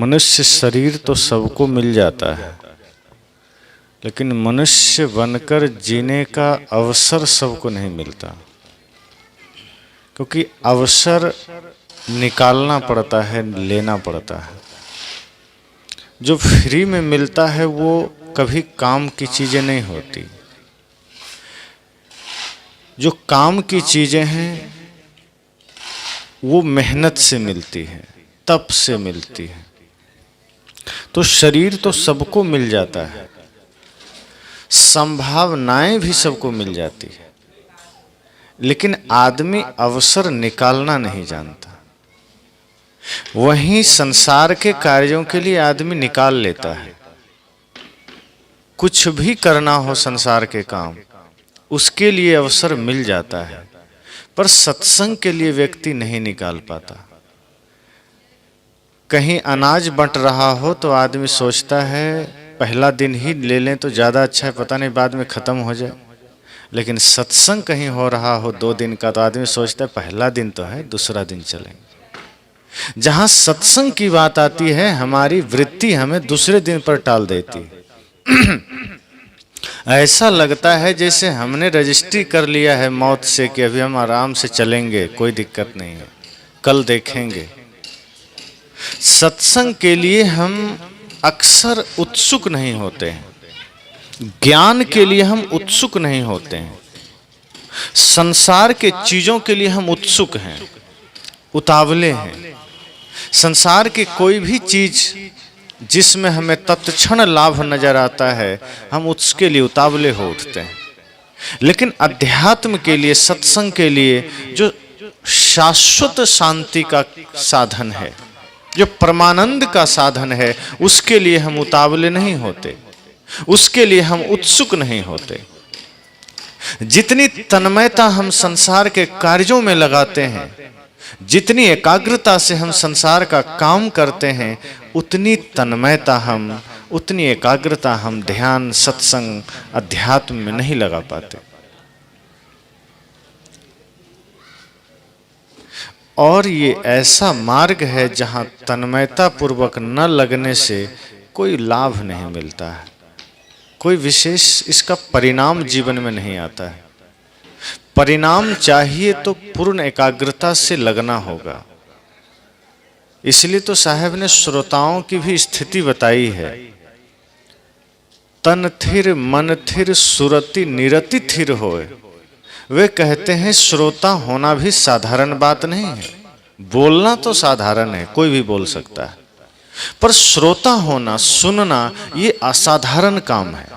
मनुष्य शरीर तो सबको मिल जाता है, लेकिन मनुष्य बनकर जीने का अवसर सबको नहीं मिलता, क्योंकि अवसर निकालना पड़ता है, लेना पड़ता है। जो फ्री में मिलता है वो कभी काम की चीजें नहीं होती। जो काम की चीजें हैं वो मेहनत से मिलती है, तप से मिलती है। तो शरीर तो सबको मिल जाता है, संभावनाएं भी सबको मिल जाती है, लेकिन आदमी अवसर निकालना नहीं जानता। वहीं संसार के कार्यों के लिए आदमी निकाल लेता है। कुछ भी करना हो संसार के काम, उसके लिए अवसर मिल जाता है, पर सत्संग के लिए व्यक्ति नहीं निकाल पाता। कहीं अनाज बंट रहा हो तो आदमी सोचता है पहला दिन ही ले लें तो ज़्यादा अच्छा है, पता नहीं बाद में ख़त्म हो जाए। लेकिन सत्संग कहीं हो रहा हो 2 दिन का तो आदमी सोचता है पहला दिन तो है, दूसरा दिन चलेंगे। जहाँ सत्संग की बात आती है हमारी वृत्ति हमें दूसरे दिन पर टाल देती है। ऐसा लगता है जैसे हमने रजिस्ट्री कर लिया है मौत से कि अभी हम आराम से चलेंगे, कोई दिक्कत नहीं है, कल देखेंगे। सत्संग के लिए हम अक्सर उत्सुक नहीं होते हैं, ज्ञान के लिए हम उत्सुक नहीं होते हैं, संसार के चीजों के लिए हम उत्सुक हैं, उतावले हैं। संसार की कोई भी चीज जिसमें हमें तत्क्षण लाभ नजर आता है हम उसके लिए उतावले हो उठते हैं। लेकिन अध्यात्म के लिए, सत्संग के लिए, जो शाश्वत शांति का साधन है, जो परमानंद का साधन है, उसके लिए हम उतावले नहीं होते, उसके लिए हम उत्सुक नहीं होते। जितनी तन्मयता हम संसार के कार्यों में लगाते हैं, जितनी एकाग्रता से हम संसार का काम करते हैं, उतनी तन्मयता हम, उतनी एकाग्रता हम ध्यान, सत्संग, अध्यात्म में नहीं लगा पाते। और ये ऐसा मार्ग है जहाँ तन्मयता पूर्वक न लगने से कोई लाभ नहीं मिलता है, कोई विशेष इसका परिणाम जीवन में नहीं आता है। परिणाम चाहिए तो पूर्ण एकाग्रता से लगना होगा। इसलिए तो साहब ने श्रोताओं की भी स्थिति बताई है, तन थिर मन थिर सुरति निरति थिर होए। वे कहते हैं श्रोता होना भी साधारण बात नहीं है। बोलना तो साधारण है, कोई भी बोल सकता है, पर श्रोता होना, सुनना, ये असाधारण काम है।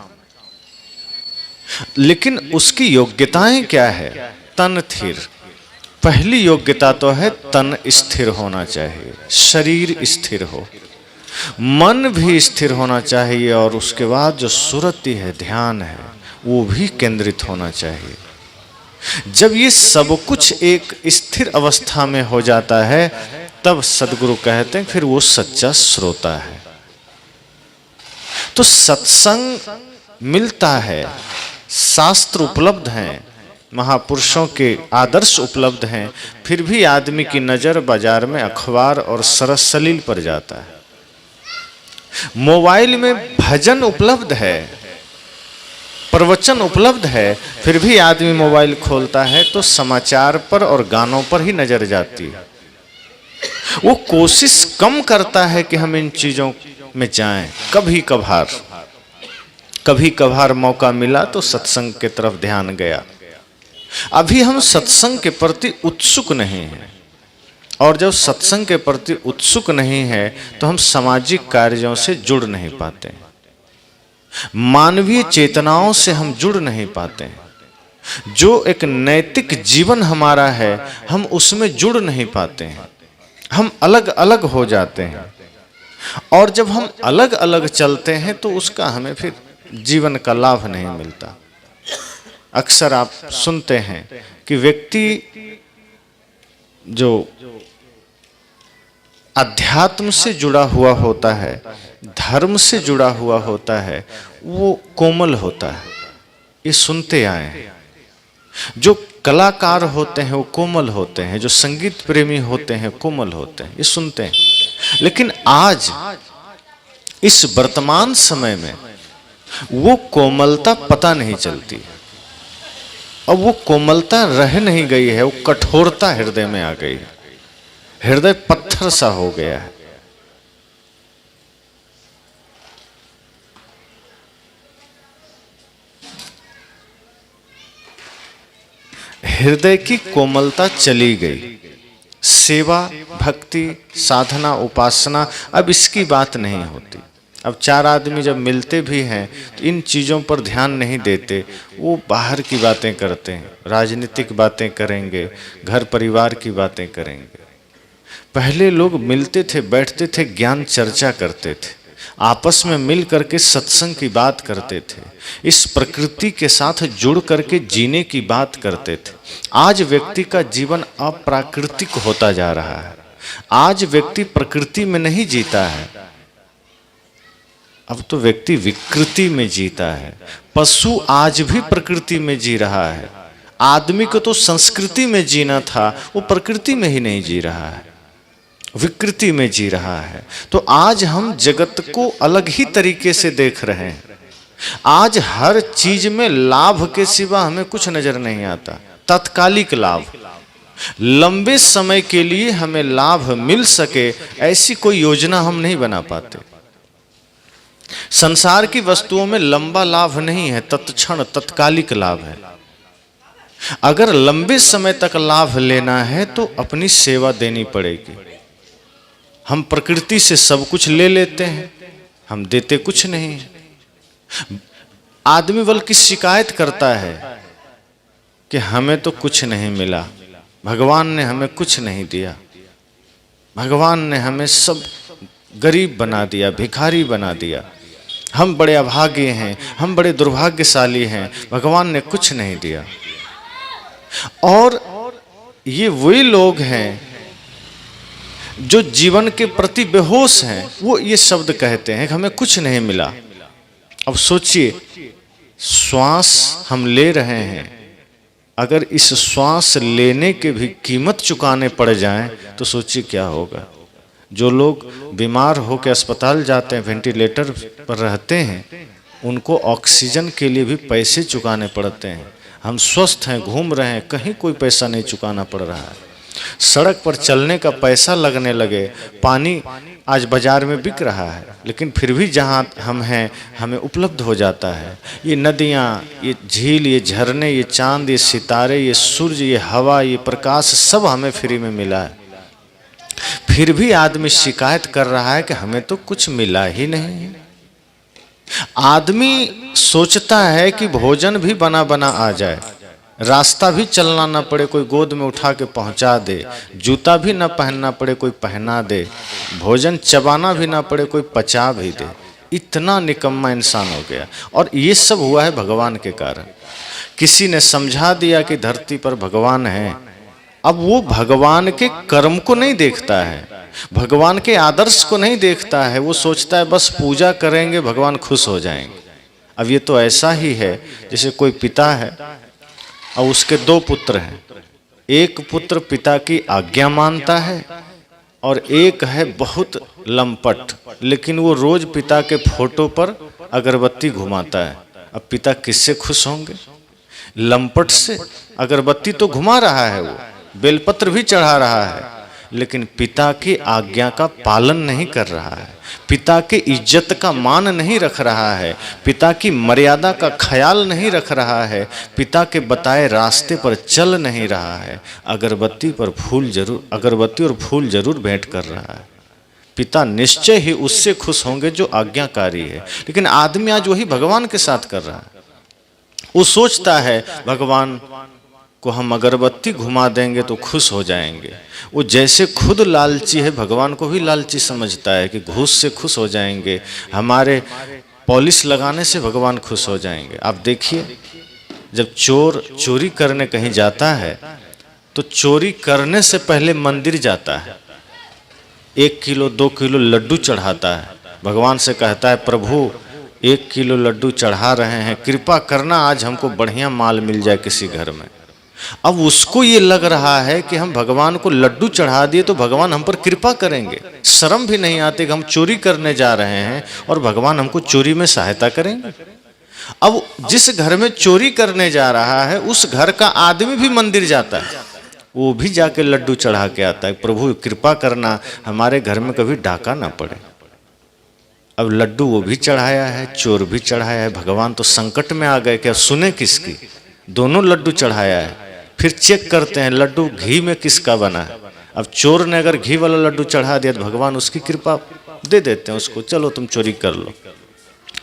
लेकिन उसकी योग्यताएं क्या है? तन थिर, पहली योग्यता तो है तन स्थिर होना चाहिए, शरीर स्थिर हो, मन भी स्थिर होना चाहिए, और उसके बाद जो सुरति है, ध्यान है, वो भी केंद्रित होना चाहिए। जब ये सब कुछ एक स्थिर अवस्था में हो जाता है तब सद्गुरु कहते हैं फिर वो सच्चा श्रोता है। तो सत्संग मिलता है, शास्त्र उपलब्ध हैं, महापुरुषों के आदर्श उपलब्ध हैं, फिर भी आदमी की नजर बाजार में अखबार और सरस सलील पर जाता है। मोबाइल में भजन उपलब्ध है, प्रवचन उपलब्ध है, फिर भी आदमी मोबाइल खोलता है तो समाचार पर और गानों पर ही नजर जाती है। वो कोशिश कम करता है कि हम इन चीजों में जाएं। कभी कभार मौका मिला तो सत्संग के तरफ ध्यान गया। अभी हम सत्संग के प्रति उत्सुक नहीं हैं, और जब सत्संग के प्रति उत्सुक नहीं है तो हम सामाजिक कार्यों से जुड़ नहीं पाते, मानवीय चेतनाओं से हम जुड़ नहीं पाते, जो एक नैतिक जीवन हमारा है हम उसमें जुड़ नहीं पाते हैं, हम अलग अलग हो जाते हैं। और जब हम अलग अलग चलते हैं तो उसका हमें फिर जीवन का लाभ नहीं मिलता। अक्सर आप सुनते हैं कि व्यक्ति जो अध्यात्म से जुड़ा हुआ होता है, धर्म से जुड़ा हुआ होता है, वो कोमल होता है। ये सुनते आए हैं। जो कलाकार होते हैं वो कोमल होते हैं, जो संगीत प्रेमी होते हैं कोमल होते हैं, ये सुनते हैं। लेकिन आज इस वर्तमान समय में वो कोमलता पता नहीं चलती। अब वो कोमलता रह नहीं गई है, वो कठोरता हृदय में आ गई है। हृदय पत्थर सा हो गया है। हृदय की कोमलता चली गई। सेवा, भक्ति, साधना, उपासना अब इसकी बात नहीं होती। अब चार आदमी जब मिलते भी हैं तो इन चीज़ों पर ध्यान नहीं देते, वो बाहर की बातें करते हैं, राजनीतिक बातें करेंगे, घर परिवार की बातें करेंगे। पहले लोग मिलते थे, बैठते थे, ज्ञान चर्चा करते थे, आपस में मिल करके सत्संग की बात करते थे, इस प्रकृति के साथ जुड़ करके जीने की बात करते थे। आज व्यक्ति का जीवन अप्राकृतिक होता जा रहा है। आज व्यक्ति प्रकृति में नहीं जीता है, अब तो व्यक्ति विकृति में जीता है। पशु आज भी प्रकृति में जी रहा है। आदमी को तो संस्कृति में जीना था, वो प्रकृति में ही नहीं जी रहा है, विकृति में जी रहा है। तो आज हम जगत को अलग ही तरीके से देख रहे हैं। आज हर चीज में लाभ के सिवा हमें कुछ नजर नहीं आता। तात्कालिक लाभ, लंबे समय के लिए हमें लाभ मिल सके ऐसी कोई योजना हम नहीं बना पाते। संसार की वस्तुओं में लंबा लाभ नहीं है, तत्क्षण तत्कालिक लाभ है। अगर लंबे समय तक लाभ लेना है तो अपनी सेवा देनी पड़ेगी। हम प्रकृति से सब कुछ ले लेते हैं, हम देते कुछ नहीं। आदमी बल्कि शिकायत करता है कि हमें तो कुछ नहीं मिला, भगवान ने हमें कुछ नहीं दिया, भगवान ने हमें सब गरीब बना दिया, भिखारी बना दिया, हम बड़े अभागे हैं, हम बड़े दुर्भाग्यशाली हैं, भगवान ने कुछ नहीं दिया। और ये वही लोग हैं जो जीवन के प्रति बेहोश हैं, वो ये शब्द कहते हैं कि हमें कुछ नहीं मिला। अब सोचिए, श्वास हम ले रहे हैं, अगर इस श्वास लेने के भी कीमत चुकाने पड़ जाएं तो सोचिए क्या होगा। जो लोग बीमार होकर अस्पताल जाते हैं, वेंटिलेटर पर रहते हैं, उनको ऑक्सीजन के लिए भी पैसे चुकाने पड़ते हैं। हम स्वस्थ हैं, घूम रहे हैं, कहीं कोई पैसा नहीं चुकाना पड़ रहा है। सड़क पर चलने का पैसा लगने लगे। पानी आज बाजार में बिक रहा है, लेकिन फिर भी जहाँ हम हैं हमें उपलब्ध हो जाता है। ये नदियाँ, ये झील, ये झरने, ये चांद, ये सितारे, ये सूरज, ये हवा, ये प्रकाश, सब हमें फ्री में मिला है। फिर भी आदमी शिकायत कर रहा है कि हमें तो कुछ मिला ही नहीं। आदमी सोचता है कि भोजन भी बना बना आ जाए, रास्ता भी चलना ना पड़े, कोई गोद में उठा के पहुंचा दे, जूता भी ना पहनना पड़े, कोई पहना दे, भोजन चबाना भी ना पड़े, कोई पचा भी दे। इतना निकम्मा इंसान हो गया। और ये सब हुआ है भगवान के कारण। किसी ने समझा दिया कि धरती पर भगवान है, अब वो भगवान के कर्म को नहीं देखता है, भगवान के आदर्श को नहीं देखता है। वो सोचता है बस पूजा करेंगे भगवान खुश हो जाएंगे। अब ये तो ऐसा ही है जैसे कोई पिता है और उसके दो पुत्र हैं। एक पुत्र पिता की आज्ञा मानता है और एक है बहुत लंपट, लेकिन वो रोज पिता के फोटो पर अगरबत्ती घुमाता है। अब पिता किससे खुश होंगे? लंपट से। अगरबत्ती तो घुमा रहा है, वो बेलपत्र भी चढ़ा रहा है, लेकिन पिता की आज्ञा का पालन नहीं कर रहा है, पिता की इज्जत का मान नहीं रख रहा है, पिता की मर्यादा का ख्याल नहीं रख रहा है, पिता के बताए रास्ते पर चल नहीं रहा है। अगरबत्ती और फूल जरूर भेंट कर रहा है। पिता निश्चय ही उससे खुश होंगे जो आज्ञाकारी है, लेकिन आदमी आज वही भगवान के साथ कर रहा है। वो सोचता है भगवान को हम अगरबत्ती घुमा देंगे तो खुश हो जाएंगे। वो जैसे खुद लालची है, भगवान को भी लालची समझता है कि घूस से खुश हो जाएंगे, हमारे पॉलिश लगाने से भगवान खुश हो जाएंगे। आप देखिए, जब चोर चोरी करने कहीं जाता है तो चोरी करने से पहले मंदिर जाता है, 1 किलो 2 किलो लड्डू चढ़ाता है, भगवान से कहता है प्रभु 1 किलो लड्डू चढ़ा रहे हैं, कृपा करना आज हमको बढ़िया माल मिल जाए किसी घर में। अब उसको ये लग रहा है कि हम भगवान को लड्डू चढ़ा दिए तो भगवान हम पर कृपा करेंगे। शर्म भी नहीं आती कि हम चोरी करने जा रहे हैं और भगवान हमको चोरी में सहायता करेंगे। अब जिस घर में चोरी करने जा रहा है उस घर का आदमी भी मंदिर जाता है, वो भी जाके लड्डू चढ़ा के आता है, प्रभु कृपा करना हमारे घर में कभी डाका ना पड़े। अब लड्डू वो भी चढ़ाया है, चोर भी चढ़ाया है, भगवान तो संकट में आ गए कि अब सुने किसकी। दोनों लड्डू चढ़ाया है, फिर चेक करते हैं लड्डू घी में किसका बना है। अब चोर ने अगर घी वाला लड्डू चढ़ा दिया तो भगवान उसकी कृपा दे देते हैं उसको, चलो तुम चोरी कर लो।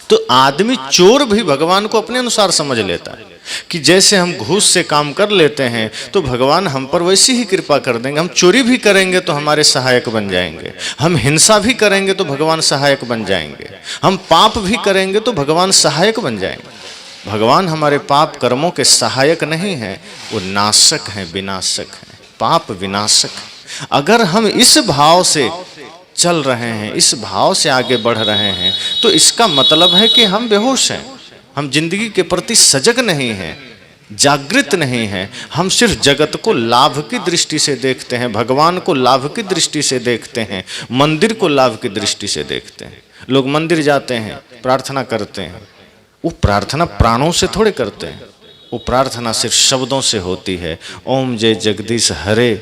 तो आदमी चोर भी भगवान को अपने अनुसार समझ लेता है कि जैसे हम घूस से काम कर लेते हैं तो भगवान हम पर वैसी ही कृपा कर देंगे। हम चोरी भी करेंगे तो हमारे सहायक बन जाएंगे, हम हिंसा भी करेंगे तो भगवान सहायक बन जाएंगे, हम पाप भी करेंगे तो भगवान सहायक बन जाएंगे। भगवान हमारे पाप कर्मों के सहायक नहीं हैं, वो नाशक हैं, विनाशक हैं, पाप विनाशक हैं। अगर हम इस भाव से चल रहे हैं, इस भाव से आगे बढ़ रहे हैं, तो इसका मतलब है कि हम बेहोश हैं, हम जिंदगी के प्रति सजग नहीं हैं, जागृत नहीं हैं। हम सिर्फ जगत को लाभ की दृष्टि से देखते हैं, भगवान को लाभ की दृष्टि से देखते हैं, मंदिर को लाभ की दृष्टि से देखते हैं। लोग मंदिर जाते हैं, प्रार्थना करते हैं, वो प्रार्थना प्राणों से थोड़े करते हैं, वो प्रार्थना सिर्फ शब्दों से होती है, ओम जय जगदीश हरे,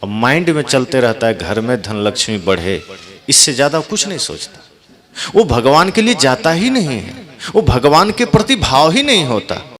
और माइंड में चलते रहता है घर में धन लक्ष्मी बढ़े, इससे ज्यादा कुछ नहीं सोचता। वो भगवान के लिए जाता ही नहीं है, वो भगवान के प्रति भाव ही नहीं होता।